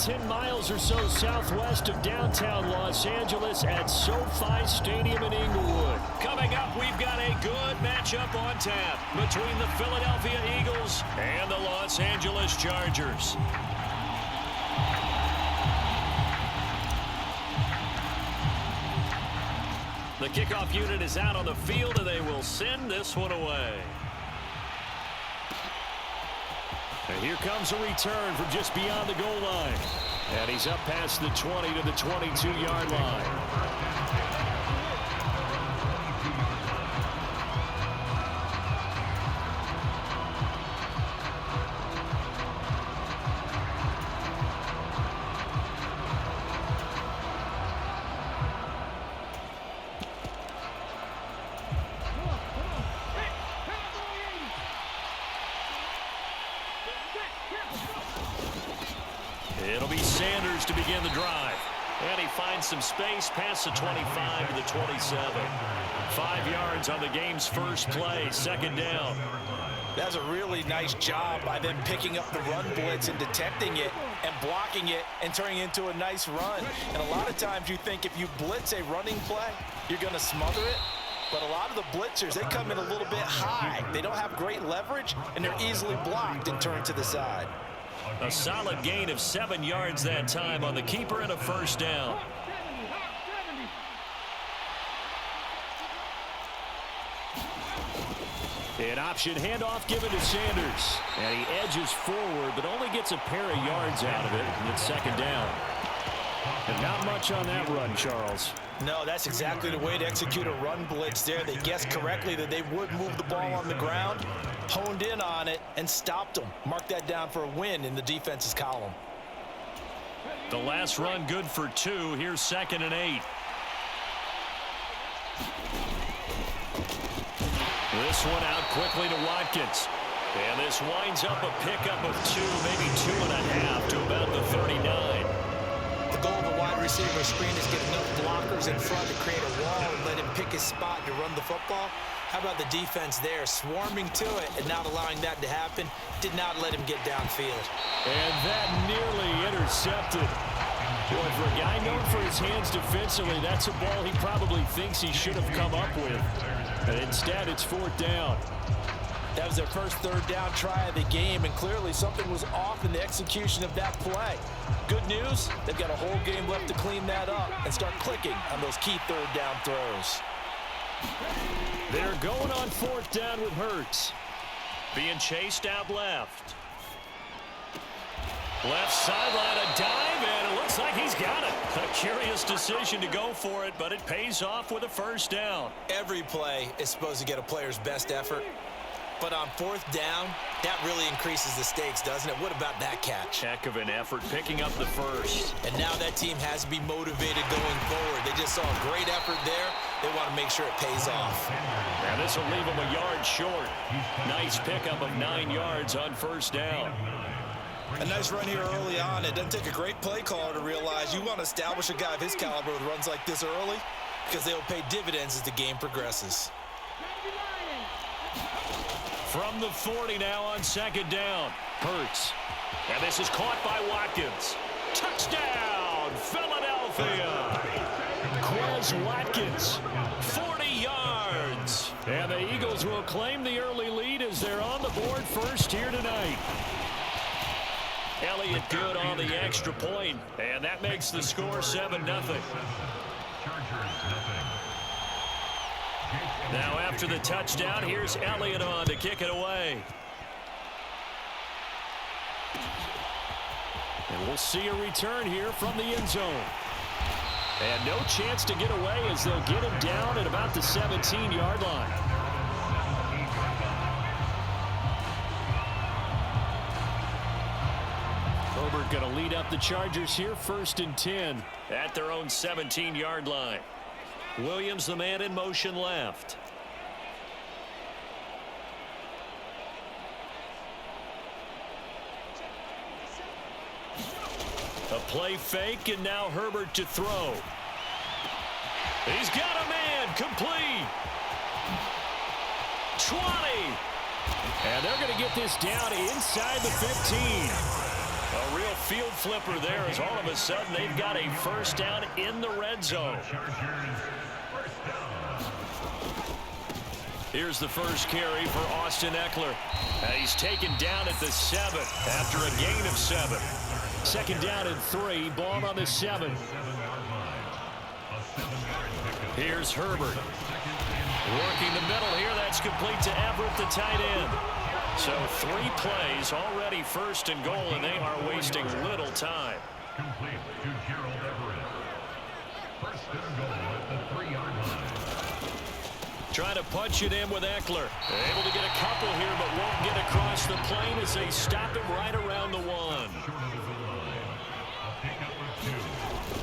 10 miles or so southwest of downtown Los Angeles at SoFi Stadium in Inglewood. Coming up, we've got a good matchup on tap between the Philadelphia Eagles and the Los Angeles Chargers. The kickoff unit is out on the field, and they will send this one away. And here comes a return from just beyond the goal line. And he's up past the 20 to the 22-yard line. It'll be Sanders to begin the drive. And he finds some space past the 25 to the 27. 5 yards on the game's first play, second down. That's a really nice job by them picking up the run blitz and detecting it and blocking it and turning it into a nice run. And a lot of times you think if you blitz a running play, you're going to smother it. But a lot of the blitzers, they come in a little bit high. They don't have great leverage, and they're easily blocked and turned to the side. A solid gain of 7 yards that time on the keeper and a first down. An option handoff given to Sanders. And he edges forward, but only gets a pair of yards out of it. And it's second down. And not much on that run, Charles. No, that's exactly the way to execute a run blitz there. They guessed correctly that they would move the ball on the ground, honed in on it, and stopped them. Mark that down for a win in the defense's column. The last run good for 2. Here's 2nd and 8. This one out quickly to Watkins. And this winds up a pickup of 2, maybe 2.5 to about the 39. The goal of a wide receiver screen is get enough blockers in front to create a wall and let him pick his spot to run the football. How about the defense there, swarming to it and not allowing that to happen? Did not let him get downfield. And that nearly intercepted. Boy, for a guy known for his hands defensively, that's a ball he probably thinks he should have come up with. But instead, it's 4th down. That was their first 3rd down try of the game, and clearly something was off in the execution of that play. Good news, they've got a whole game left to clean that up and start clicking on those key 3rd down throws. They're going on 4th down with Hurts. Being chased out left. Left sideline, a dive, and it looks like he's got it. A curious decision to go for it, but it pays off with a first down. Every play is supposed to get a player's best effort. But on 4th down, that really increases the stakes, doesn't it? What about that catch? Heck of an effort picking up the first. And now that team has to be motivated going forward. They just saw a great effort there. They want to make sure it pays off. And this will leave them a yard short. Nice pickup of 9 yards on first down. A nice run here early on. It doesn't take a great play caller to realize you want to establish a guy of his caliber with runs like this early because they will pay dividends as the game progresses. From the 40 now on 2nd down. Hurts. And this is caught by Watkins. Touchdown, Philadelphia. Quez Watkins. 40 yards. And the Eagles will claim the early lead as they're on the board first here tonight. Elliott good on the extra point, and that makes the score 7-0. Now after the touchdown, here's Elliott on to kick it away. And we'll see a return here from the end zone. And no chance to get away as they'll get him down at about the 17-yard line. Herbert going to lead up the Chargers here, 1st and 10. At their own 17-yard line. Williams, the man in motion left. A play fake, and now Herbert to throw. He's got a man, complete. 20. And they're going to get this down inside the 15. A real field flipper there as all of a sudden they've got a first down in the red zone. Here's the first carry for Austin Ekeler. He's taken down at the 7 after a gain of 7. Second down and 3, ball on the 7. Here's Herbert. Working the middle here, that's complete to Everett, the tight end. So 3 plays, already first and goal, and they are wasting little time. Complete to Gerald Everett. First and goal at the 3-yard line. Trying to punch it in with Ekeler. Able to get a couple here, but won't get across the plane as they stop him right around the 1.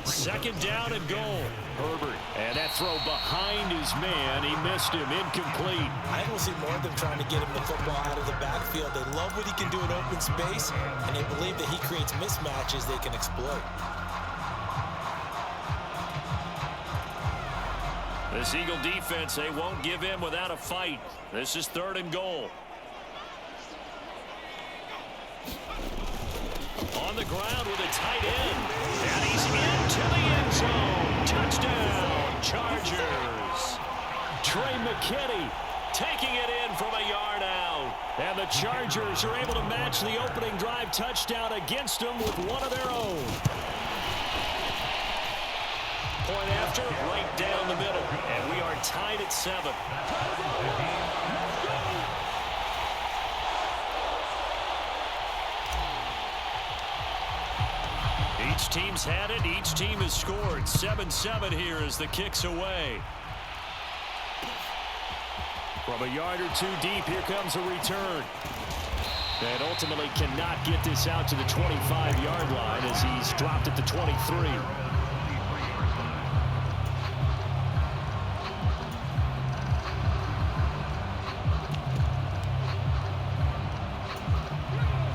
Second down and goal. Herbert, and that throw behind his man. He missed him, incomplete. I will see more of them trying to get him the football out of the backfield. They love what he can do in open space, and they believe that he creates mismatches they can exploit. This Eagle defense, they won't give in without a fight. This is 3rd and goal. On the ground with a tight end. And he's into the end zone. Touchdown, Chargers. Trey McKinney Taking it in from a yard out. And the Chargers are able to match the opening drive touchdown against them with one of their own. Point after, right down the middle. And we are tied at 7. Each team's had it. Each team has scored. 7-7 here as the kick's away. From a yard or 2 deep, here comes a return. And ultimately cannot get this out to the 25-yard line as he's dropped at the 23.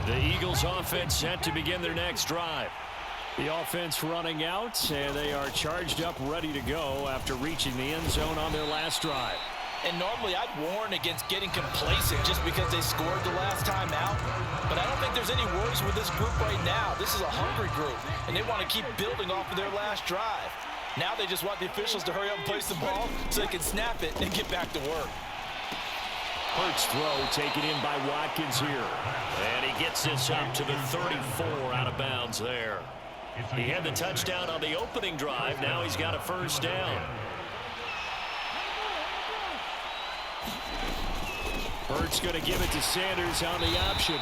The Eagles offense set to begin their next drive. The offense running out, and they are charged up, ready to go after reaching the end zone on their last drive. And normally I'd warn against getting complacent just because they scored the last time out. But I don't think there's any worries with this group right now. This is a hungry group, and they want to keep building off of their last drive. Now they just want the officials to hurry up and place the ball so they can snap it and get back to work. Hurts throw taken in by Watkins here. And he gets this up to the 34 out of bounds there. He had the touchdown on the opening drive. Now he's got a first down. Hurts going to give it to Sanders on the option.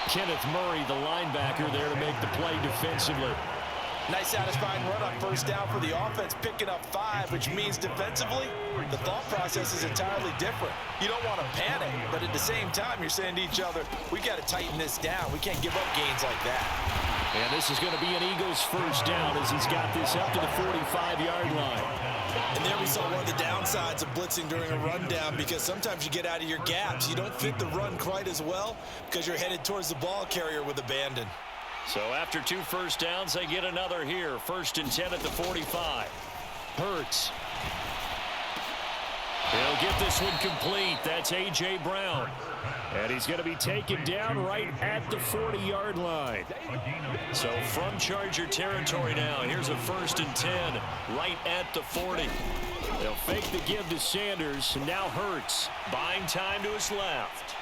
Kenneth Murray, the linebacker, there to make the play defensively. Nice satisfying run on first down for the offense, picking up 5, which means defensively, the thought process is entirely different. You don't want to panic, but at the same time, you're saying to each other, we got to tighten this down. We can't give up gains like that. And this is going to be an Eagles first down as he's got this up to the 45-yard line. And there we saw one of the downsides of blitzing during a rundown, because sometimes you get out of your gaps. You don't fit the run quite as well because you're headed towards the ball carrier with abandon. So after 2 first downs, they get another here. 1st and 10 at the 45. Hurts. He'll get this one complete. That's A.J. Brown. And he's going to be taken down right at the 40-yard line. So from Charger territory now, here's a 1st and 10 right at the 40. They'll fake the give to Sanders, and now Hurts. Buying time to his left.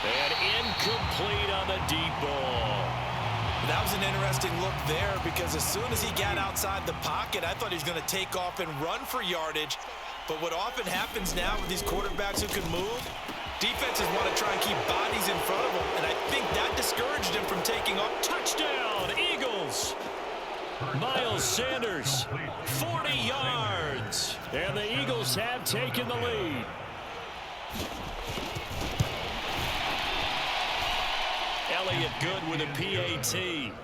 And incomplete on the deep ball. That was an interesting look there, because as soon as he got outside the pocket, I thought he was going to take off and run for yardage. But what often happens now with these quarterbacks who can move, defenses want to try and keep bodies in front of them, and I think that discouraged him from taking off. Touchdown, Eagles! Miles Sanders, 40 yards. And the Eagles have taken the lead. Elliott good with a PAT,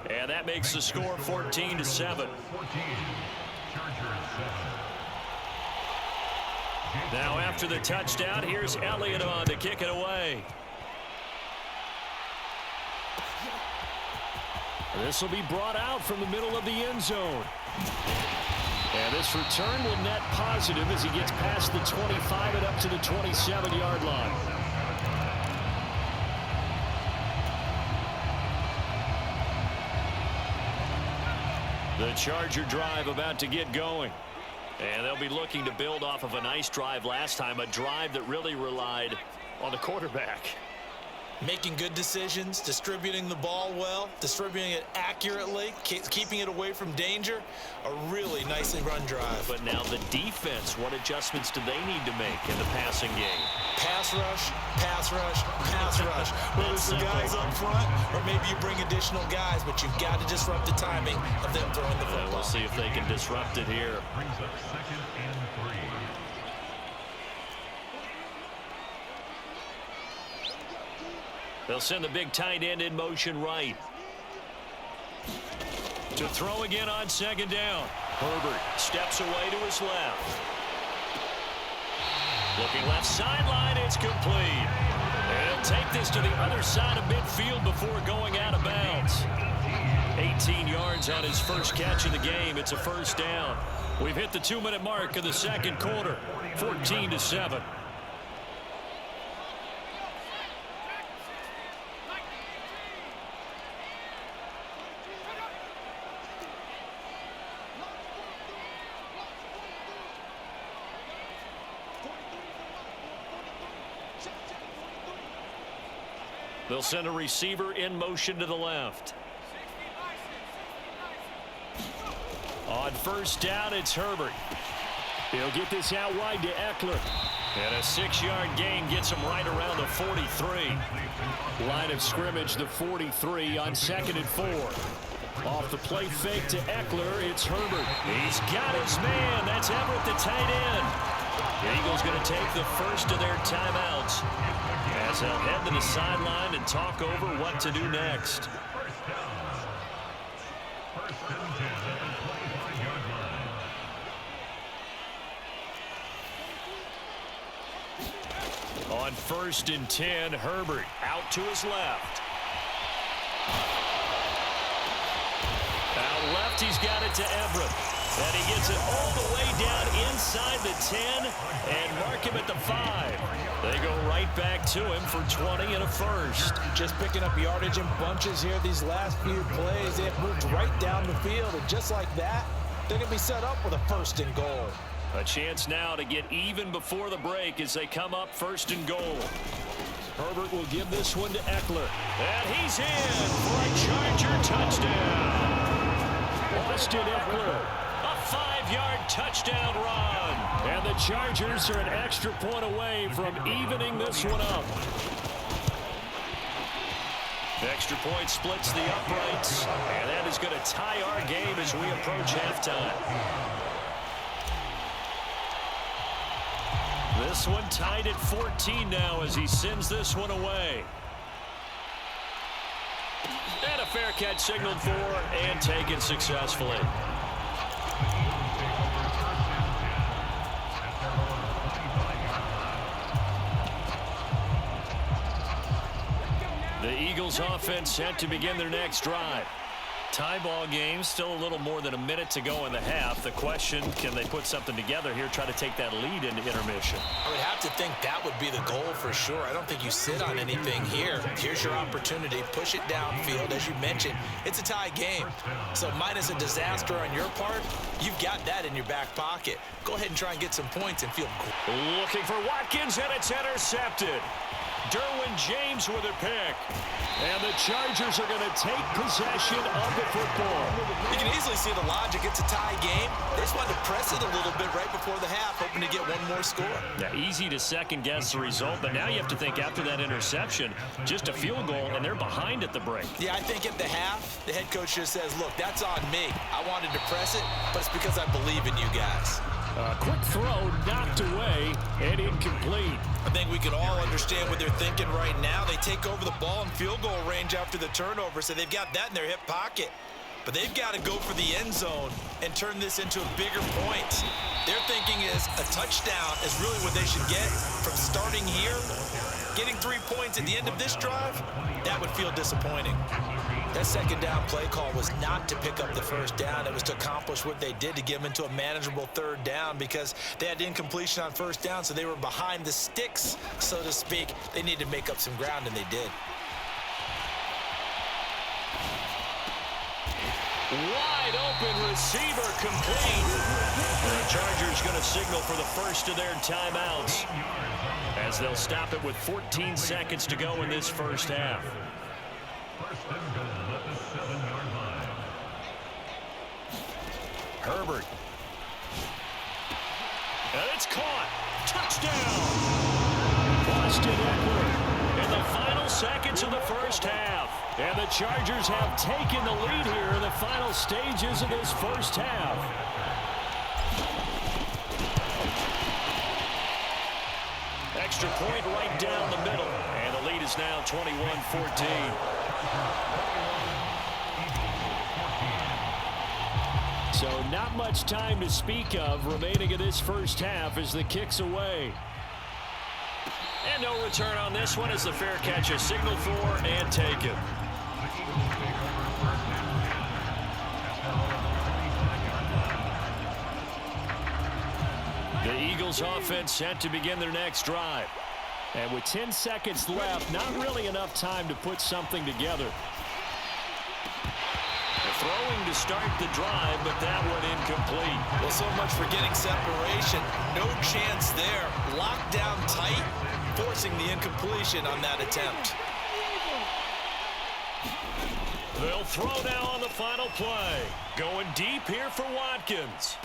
and that makes the score 14-7. Now after the touchdown, here's Elliott on to kick it away. This will be brought out from the middle of the end zone. And this return will net positive as he gets past the 25 and up to the 27-yard line. The Charger drive about to get going. And they'll be looking to build off of a nice drive last time, a drive that really relied on the quarterback. Making good decisions, distributing the ball well, distributing it accurately, keeping it away from danger. A really nicely run drive. But now the defense, what adjustments do they need to make in the passing game? Pass rush, pass rush, pass rush. Whether it's the guys up front or maybe you bring additional guys, but you've got to disrupt the timing of them throwing the football. We'll see if they can disrupt it here. Brings up 2nd and 3. They'll send the big tight end in motion right. To throw again on 2nd down. Herbert steps away to his left. Looking left sideline, it's complete. He'll take this to the other side of midfield before going out of bounds. 18 yards on his first catch of the game. It's a 1st down. We've hit the 2-minute mark of the 2nd quarter. 14-7. They'll send a receiver in motion to the left. On 1st down, it's Herbert. He'll get this out wide to Eckler. And a 6-yard gain gets him right around the 43. Line of scrimmage, the 43 on 2nd and 4. Off the play fake to Eckler, it's Herbert. He's got his man. That's Everett, the tight end. The Eagles going to take the first of their timeouts as they'll head to the sideline and talk over what to do next. 1st and 10 at the 25-yard line. On 1st and 10, Herbert out to his left. Out left, he's got it to Everett. And he gets it all the way down inside the 10 and mark him at the 5. They go right back to him for 20 and a 1st. Just picking up yardage in bunches here these last few plays. They have moved right down the field, and just like that, they're going to be set up with a 1st and goal. A chance now to get even before the break as they come up 1st and goal. Herbert will give this one to Eckler. And he's in for a Charger touchdown. Austin Eckler. A 5-yard touchdown run. And the Chargers are an extra point away from evening this one up. The extra point splits the uprights. And that is going to tie our game as we approach halftime. This one tied at 14 now as he sends this one away. And a fair catch signaled for and taken successfully. The Eagles offense set to begin their next drive. Tie ball game, still a little more than a minute to go in the half. The question, can they put something together here, try to take that lead into intermission? I would have to think that would be the goal for sure. I don't think you sit on anything here. Here's your opportunity. Push it downfield. As you mentioned, it's a tie game. So minus a disaster on your part, you've got that in your back pocket. Go ahead and try and get some points and feel good. Looking for Watkins, and it's intercepted. Derwin James with a pick. And the Chargers are going to take possession of the football. You can easily see the logic. It's a tie game. They just wanted to press it a little bit right before the half, hoping to get one more score. Yeah, easy to second-guess the result, but now you have to think after that interception, just a field goal, and they're behind at the break. Yeah, I think at the half, the head coach just says, look, that's on me. I wanted to press it, but it's because I believe in you guys. A quick throw knocked away and incomplete. I think we can all understand what they're thinking right now. They take over the ball in field goal range after the turnover, so they've got that in their hip pocket. But they've got to go for the end zone and turn this into a bigger point. Their thinking is a touchdown is really what they should get from starting here. Getting 3 points at the end of this drive, that would feel disappointing. That second down play call was not to pick up the first down. It was to accomplish what they did, to get them into a manageable third down, because they had incompletion on first down, so they were behind the sticks, so to speak. They needed to make up some ground, and they did. Wide open receiver complete. The Chargers going to signal for the first of their timeouts as they'll stop it with 14 seconds to go in this first half. First and goal at the 7-yard line. Herbert. And it's caught. Touchdown. Austin Eckler in the final seconds of the first half. And the Chargers have taken the lead here in the final stages of this first half. Extra point right down the middle. And the lead is now 21-14. So not much time to speak of remaining in this first half as the kick's away. And no return on this one as the fair catch is signaled for and taken. The Eagles offense set to begin their next drive. And with 10 seconds left, not really enough time to put something together. Throwing to start the drive, but that one incomplete. Well, so much for getting separation. No chance there. Locked down tight, forcing the incompletion on that attempt. They'll throw now on the final play. Going deep here for Watkins.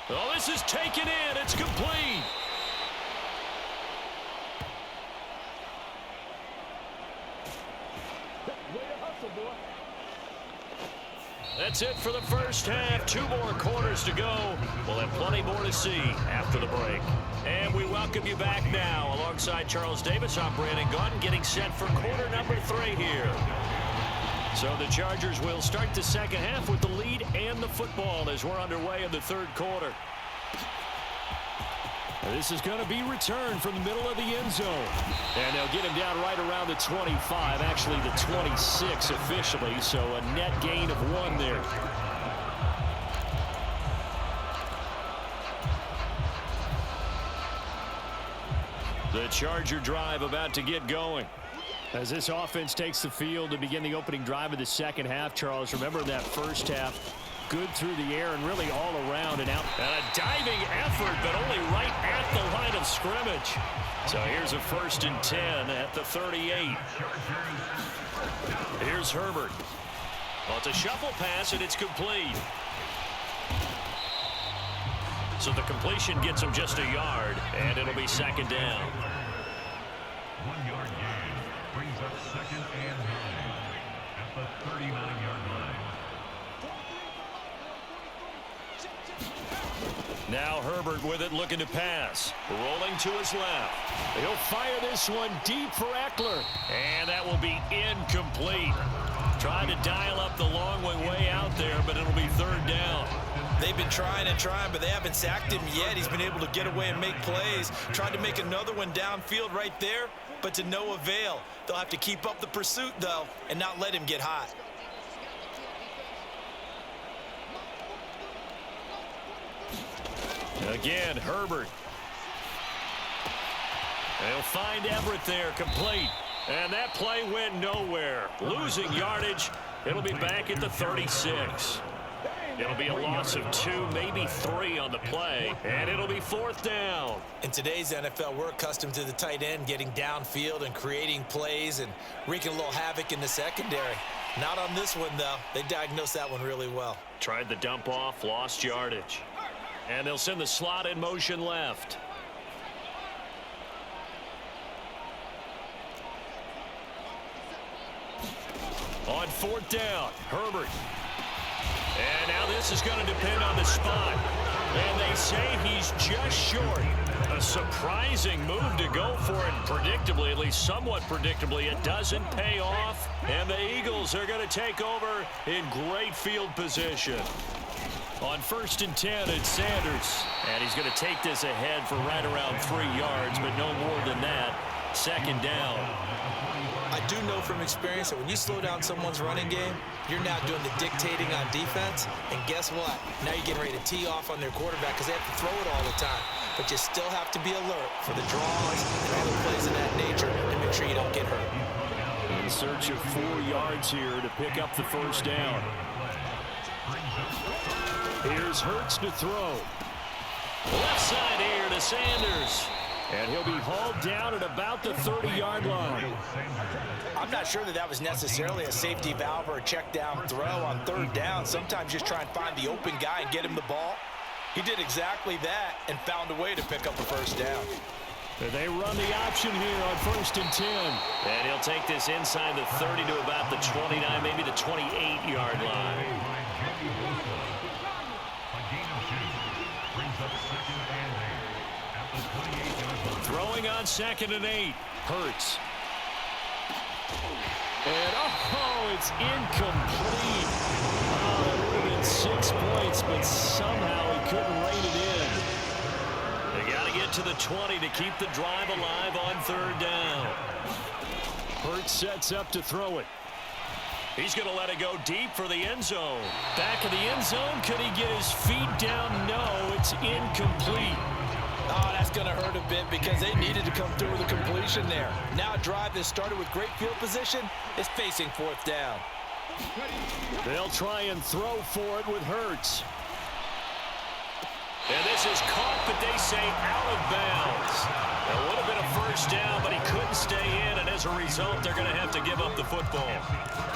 Oh, this is taken in. It's complete. That's it for the first half. 2 more quarters to go. We'll have plenty more to see after the break. And we welcome you back now alongside Charles Davis. I'm Brandon Gaudin getting set for quarter number 3 here. So the Chargers will start the second half with the lead and the football as we're underway in the third quarter. This is going to be returned from the middle of the end zone. And they'll get him down right around the 25, actually the 26 officially, so a net gain of 1 there. The Charger drive about to get going. As this offense takes the field to begin the opening drive of the second half, Charles, remember that first half, good through the air and really all around and out. And a diving effort, but only right at the line of scrimmage. So here's a 1st and 10 at the 38. Here's Herbert. Well, it's a shuffle pass, and it's complete. So the completion gets him just a yard, and it'll be second down. 1-yard gain brings up 2nd and 9 at the 39-yard line. Now Herbert with it, looking to pass. Rolling to his left. He'll fire this one deep for Eckler. And that will be incomplete. Trying to dial up the long way out there, but it'll be 3rd down. They've been trying and trying, but they haven't sacked him yet. He's been able to get away and make plays. Tried to make another one downfield right there, but to no avail. They'll have to keep up the pursuit, though, and not let him get hot. Again, Herbert. They'll find Everett there, complete. And that play went nowhere. Losing yardage. It'll be back at the 36. It'll be a loss of 2, maybe 3 on the play. And it'll be 4th down. In today's NFL, we're accustomed to the tight end getting downfield and creating plays and wreaking a little havoc in the secondary. Not on this one, though. They diagnosed that one really well. Tried the dump off, lost yardage. And they'll send the slot in motion left. On 4th down, Herbert. And now this is going to depend on the spot. And they say he's just short. A surprising move to go for it. Predictably, at least somewhat predictably, it doesn't pay off. And the Eagles are going to take over in great field position. On 1st and 10, it's Sanders. And he's going to take this ahead for right around 3 yards, but no more than that. 2nd down. I do know from experience that when you slow down someone's running game, you're now doing the dictating on defense. And guess what? Now you're getting ready to tee off on their quarterback because they have to throw it all the time. But you still have to be alert for the draws and other plays of that nature and make sure you don't get hurt. In search of 4 yards here to pick up the 1st down. Here's Hurts to throw. Left side here to Sanders. And he'll be hauled down at about the 30-yard line. I'm not sure that was necessarily a safety valve or a check down throw on third down. Sometimes just try and find the open guy and get him the ball. He did exactly that and found a way to pick up a first down. And they run the option here on 1st and 10. And he'll take this inside the 30 to about the 29, maybe the 28-yard line. Throwing on 2nd and 8. Hurts. And, oh, it's incomplete. Oh, it would have been 6 points, but somehow he couldn't rein it in. They got to get to the 20 to keep the drive alive on 3rd down. Hurts sets up to throw it. He's going to let it go deep for the end zone. Back of the end zone. Could he get his feet down? No, it's incomplete. Oh, that's going to hurt a bit because they needed to come through with a completion there. Now a drive that started with great field position is facing 4th down. They'll try and throw for it with Hurts. And this is caught, but they say out of bounds. It would have been a first down, but he couldn't stay in, and as a result, they're going to have to give up the football.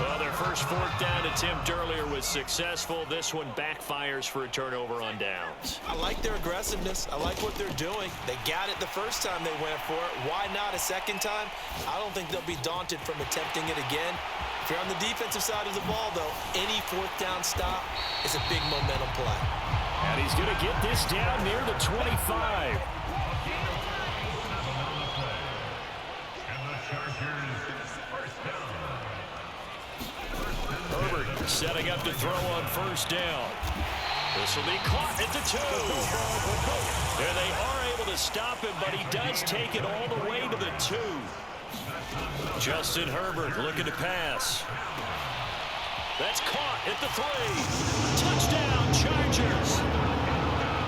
Well, their first 4th down attempt earlier was successful. This one backfires for a turnover on downs. I like their aggressiveness. I like what they're doing. They got it the first time they went for it. Why not a second time? I don't think they'll be daunted from attempting it again. If you're on the defensive side of the ball, though, any 4th down stop is a big momentum play. And he's going to get this down near the 25. Herbert setting up to throw on 1st down. This will be caught at the 2. There they are able to stop him, but he does take it all the way to the 2. Justin Herbert looking to pass. That's caught at the 3. Touchdown, Chargers.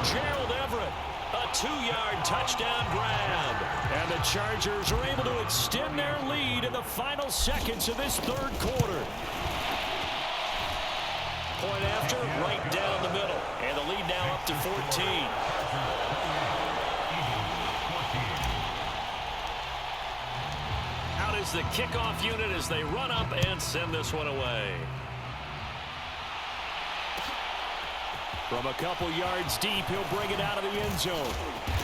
Gerald Everett, a 2-yard touchdown grab. And the Chargers are able to extend their lead in the final seconds of this 3rd quarter. Point after, right down the middle. And the lead now up to 14. Out is the kickoff unit as they run up and send this one away. From a couple yards deep, he'll bring it out of the end zone.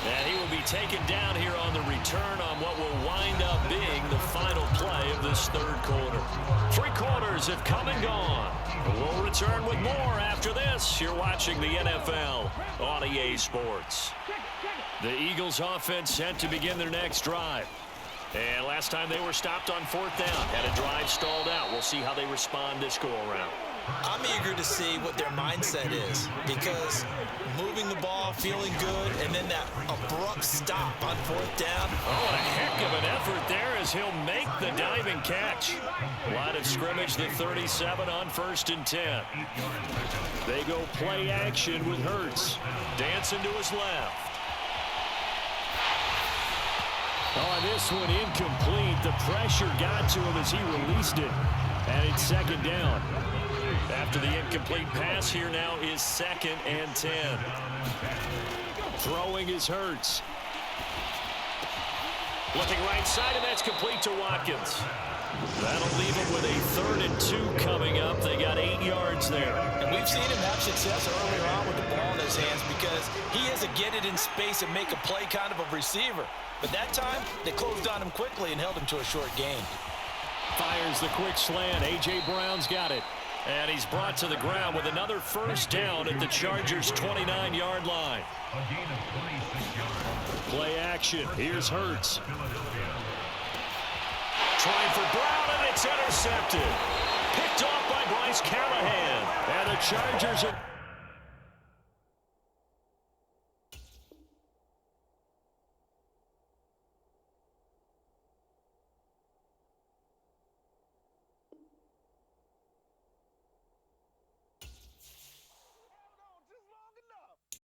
And he will be taken down here on the return on what will wind up being the final play of this 3rd quarter. 3 quarters have come and gone. We'll return with more after this. You're watching the NFL on EA Sports. The Eagles offense set to begin their next drive. And last time they were stopped on 4th down, had a drive stalled out. We'll see how they respond this go-around. I'm eager to see what their mindset is because moving the ball, feeling good, and then that abrupt stop on 4th down. Oh, and a heck of an effort there as he'll make the diving catch. Line of scrimmage, the 37 on 1st and 10. They go play action with Hurts. Dancing to his left. Oh, and this one incomplete. The pressure got to him as he released it. And it's 2nd down. After the incomplete pass, here now is 2nd and 10. Throwing is Hurts. Looking right side, and that's complete to Watkins. That'll leave him with a 3rd and 2 coming up. They got 8 yards there. And we've seen him have success earlier on with the ball in his hands because he is a get it in space and make a play kind of a receiver. But that time, they closed on him quickly and held him to a short gain. Fires the quick slant. A.J. Brown's got it. And he's brought to the ground with another first down at the Chargers' 29-yard line. Play action. Here's Hurts. Trying for Brown, and it's intercepted. Picked off by Bryce Callahan. And the Chargers are